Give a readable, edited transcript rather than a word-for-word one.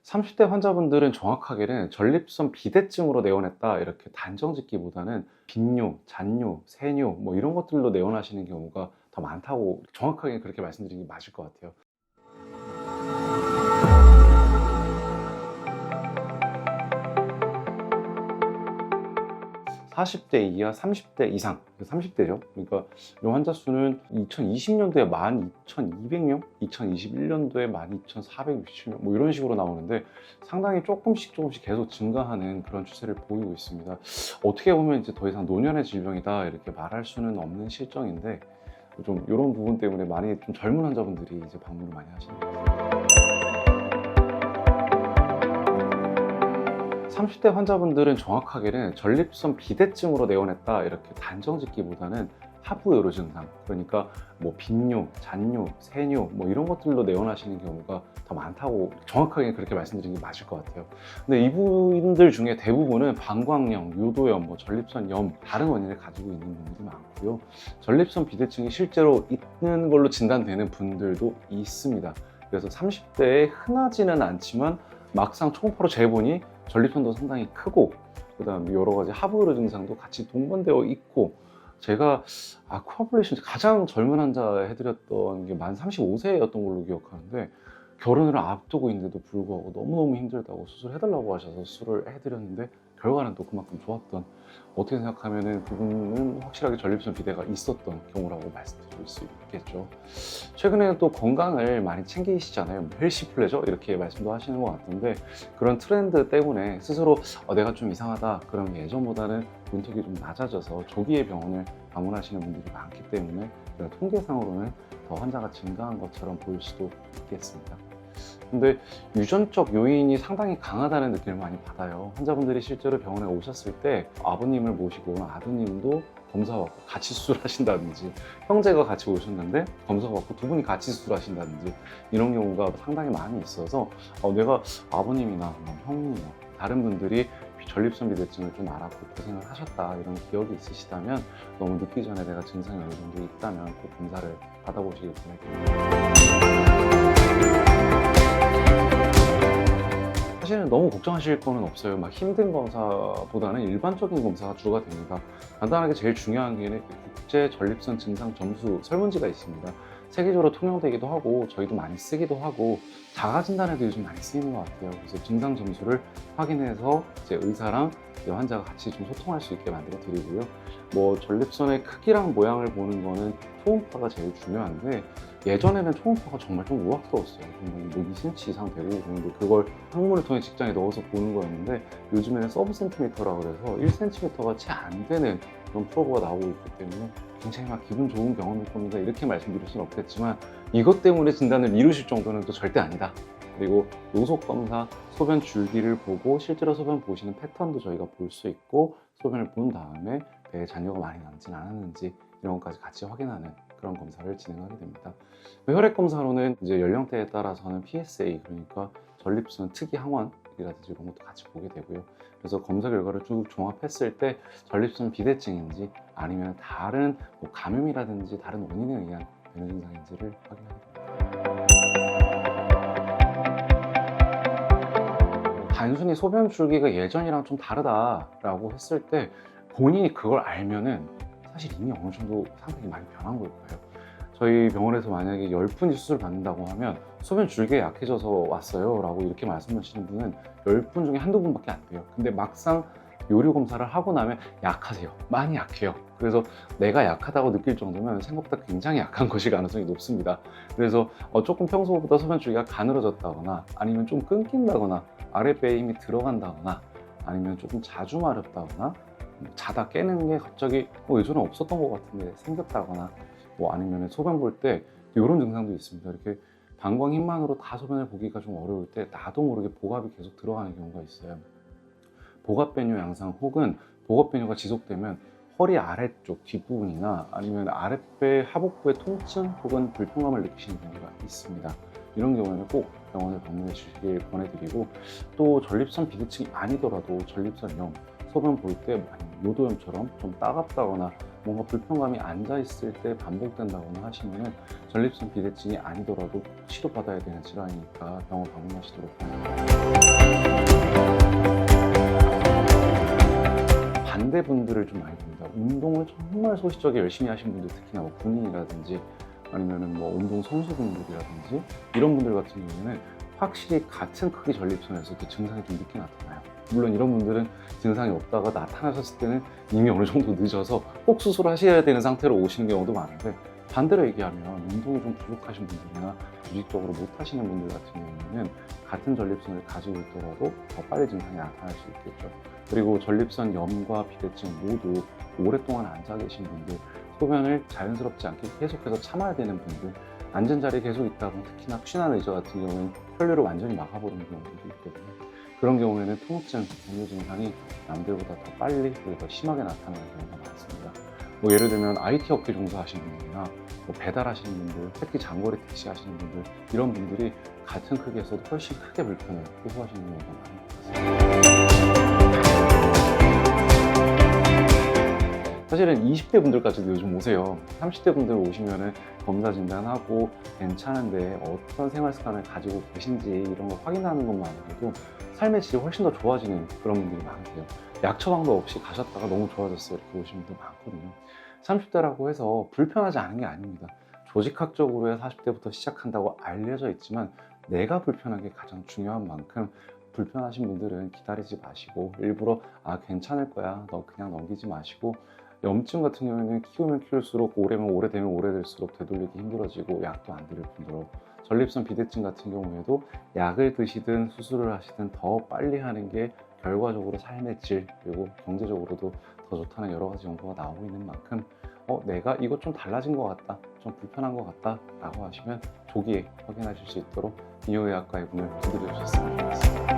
30대 환자분들은 정확하게는 전립선 비대증으로 내원했다 이렇게 단정 짓기보다는 빈뇨, 잔뇨, 세뇨 뭐 이런 것들로 내원하시는 경우가 더 많다고 정확하게 그렇게 말씀드리는 게 맞을 것 같아요. 40대 이하 30대 이상, 30대죠. 그러니까 이 환자 수는 2020년도에 12,200명, 2021년도에 12,467명 뭐 이런 식으로 나오는데 상당히 조금씩 계속 증가하는 그런 추세를 보이고 있습니다. 어떻게 보면 이제 더 이상 노년의 질병이다 이렇게 말할 수는 없는 실정인데 좀 이런 부분 때문에 많이 좀 젊은 환자분들이 이제 방문을 많이 하시는 것 같아요. 30대 환자분들은 정확하게는 전립선 비대증으로 내원했다 이렇게 단정 짓기보다는 하부 요로 증상, 그러니까 뭐 빈뇨, 잔뇨, 세뇨 뭐 이런 것들로 내원하시는 경우가 더 많다고 정확하게 그렇게 말씀드리는 게 맞을 것 같아요. 근데 이분들 중에 대부분은 방광염, 요도염, 뭐 전립선염 다른 원인을 가지고 있는 분들이 많고요. 전립선 비대증이 실제로 있는 걸로 진단되는 분들도 있습니다. 그래서 30대에 흔하지는 않지만 막상 초음파로 재보니 전립선도 상당히 크고 그다음 여러 가지 하부요로 증상도 같이 동반되어 있고 제가 코아블레이션 가장 젊은 환자 해드렸던 게 만 35세였던 걸로 기억하는데 결혼을 앞두고 있는데도 불구하고 너무너무 힘들다고 수술해달라고 하셔서 수술을 해드렸는데 결과는 또 그만큼 좋았던, 어떻게 생각하면은 그분은 확실하게 전립선 비대가 있었던 경우라고 말씀드릴 수 있겠죠. 최근에는 또 건강을 많이 챙기시잖아요. 뭐 헬시 플레저 이렇게 말씀도 하시는 것 같은데 그런 트렌드 때문에 스스로 내가 좀 이상하다 그러면 예전보다는 문턱이 좀 낮아져서 조기에 병원을 방문하시는 분들이 많기 때문에 통계상으로는 더 환자가 증가한 것처럼 보일 수도 있겠습니다. 근데 유전적 요인이 상당히 강하다는 느낌을 많이 받아요. 환자분들이 실제로 병원에 오셨을 때 아버님을 모시고 아드님도 검사받고 같이 수술하신다든지, 형제가 같이 오셨는데 검사받고 두 분이 같이 수술하신다든지 이런 경우가 상당히 많이 있어서 내가 아버님이나 형이나 다른 분들이 전립선 비대증을 좀 앓았고 고생을 하셨다 이런 기억이 있으시다면 너무 늦기 전에 내가 증상이 어느 정도 있다면 꼭 검사를 받아보시길 바랍니다. 사실은 너무 걱정하실 거는 없어요. 막 힘든 검사보다는 일반적인 검사가 주가 됩니다. 간단하게 제일 중요한 게 국제 전립선 증상 점수 설문지가 있습니다. 세계적으로 통용되기도 하고 저희도 많이 쓰기도 하고 자가 진단에도 요즘 많이 쓰이는 것 같아요. 그래서 증상 점수를 확인해서 이제 의사랑 이제 환자가 같이 좀 소통할 수 있게 만들어 드리고요. 뭐 전립선의 크기랑 모양을 보는 거는 초음파가 제일 중요한데 예전에는 초음파가 정말 좀 우악스러웠어요. 뭐 2cm 이상 되고 그런데 그걸 항문을 통해 직장에 넣어서 보는 거였는데 요즘에는 서브 센티미터라 그래서 1cm가 채 안 되는 그런 프로브가 나오고 있기 때문에 굉장히 막 기분 좋은 경험일 겁니다. 이렇게 말씀드릴 수는 없겠지만 이것 때문에 진단을 미루실 정도는 또 절대 아니다. 그리고 요속 검사, 소변 줄기를 보고 실제로 소변 보시는 패턴도 저희가 볼 수 있고 소변을 본 다음에 배에 잔여가 많이 남진 않았는지 이런 것까지 같이 확인하는 그런 검사를 진행하게 됩니다. 혈액 검사로는 이제 연령대에 따라서는 PSA, 그러니까 전립선 특이 항원이라든지 이런 것도 같이 보게 되고요. 그래서 검사 결과를 쭉 종합했을 때 전립선 비대증인지 아니면 다른 뭐 감염이라든지 다른 원인에 의한 변이 증상인지를 확인하게 됩니다. 단순히 소변 줄기가 예전이랑 좀 다르다라고 했을 때 본인이 그걸 알면은 사실 이미 어느 정도 상당히 많이 변한 걸 거예요. 저희 병원에서 만약에 10분이 수술 받는다고 하면 소변 줄기가 약해져서 왔어요 라고 이렇게 말씀하시는 분은 10분 중에 한두 분밖에 안 돼요. 근데 막상 요리 검사를 하고 나면 약하세요. 많이 약해요. 그래서 내가 약하다고 느낄 정도면 생각보다 굉장히 약한 것일 가능성이 높습니다. 그래서 조금 평소보다 소변 줄기가 가늘어졌다거나 아니면 좀 끊긴다거나 아랫배에 힘이 들어간다거나 아니면 조금 자주 마렵다거나 자다 깨는 게 갑자기 예전에 없었던 것 같은데 생겼다거나 뭐 아니면 소변 볼 때 이런 증상도 있습니다. 이렇게 방광 힘만으로 다 소변을 보기가 좀 어려울 때 나도 모르게 복압이 계속 들어가는 경우가 있어요. 복압배뇨 양상 혹은 복압배뇨가 지속되면 허리 아래쪽 뒷부분이나 아니면 아랫배 하복부의 통증 혹은 불편감을 느끼시는 경우가 있습니다. 이런 경우에는 꼭 병원을 방문해 주시길 권해드리고, 또 전립선 비대증이 아니더라도 전립선염, 소변 볼 때 요도염처럼 좀 따갑다거나 뭔가 불편감이 앉아있을 때 반복된다거나 하시면은 전립선 비대증이 아니더라도 치료받아야 되는 질환이니까 병원 방문하시도록 합니다. 반대분들을 좀 많이 봅니다. 운동을 정말 소시적에 열심히 하신 분들, 특히나 뭐 군인이라든지 아니면은 뭐 운동 선수분들이라든지 이런 분들 같은 경우에는 확실히 같은 크기 전립선에서 이렇게 증상이 좀 늦게 나타나요. 물론 이런 분들은 증상이 없다가 나타나셨을 때는 이미 어느 정도 늦어서 꼭 수술하셔야 되는 상태로 오시는 경우도 많은데, 반대로 얘기하면 운동이 좀 부족하신 분들이나 조직적으로 못 하시는 분들 같은 경우에는 같은 전립선을 가지고 있더라도 더 빨리 증상이 나타날 수 있겠죠. 그리고 전립선 염과 비대증 모두 오랫동안 앉아 계신 분들, 소변을 자연스럽지 않게 계속해서 참아야 되는 분들, 앉은 자리에 계속 있다가 특히나 취한 의자 같은 경우는 혈류를 완전히 막아버리는 경우도 있거든요. 그런 경우에는 통증, 당뇨 증상이 남들보다 더 빨리 그리고 더 심하게 나타나는 경우가 많습니다. 뭐 예를 들면 IT 업계 종사하시는 분들이나 뭐 배달하시는 분들, 특히 장거리 택시 하시는 분들, 이런 분들이 같은 크기에서도 훨씬 크게 불편을 호소하시는 경우가 많은 것 같습니다. 사실은 20대 분들까지도 요즘 오세요. 30대 분들 오시면은 검사 진단하고 괜찮은데 어떤 생활 습관을 가지고 계신지 이런 거 확인하는 것만으로도 삶의 질이 훨씬 더 좋아지는 그런 분들이 많으세요. 약 처방도 없이 가셨다가 너무 좋아졌어요, 이렇게 오시는 분들 많거든요. 30대라고 해서 불편하지 않은 게 아닙니다. 조직학적으로야 40대부터 시작한다고 알려져 있지만 내가 불편한 게 가장 중요한 만큼, 불편하신 분들은 기다리지 마시고 일부러 괜찮을 거야, 너 그냥 넘기지 마시고, 염증 같은 경우에는 키우면 키울수록 오래면 오래되면 오래될수록 되돌리기 힘들어지고 약도 안 들을 뿐더러, 전립선 비대증 같은 경우에도 약을 드시든 수술을 하시든 더 빨리 하는 게 결과적으로 삶의 질 그리고 경제적으로도 더 좋다는 여러 가지 연구가 나오고 있는 만큼, 내가 이것 좀 달라진 것 같다, 좀 불편한 것 같다 라고 하시면 조기에 확인하실 수 있도록 비뇨의학과의 문을 두드려 주셨으면 좋겠습니다.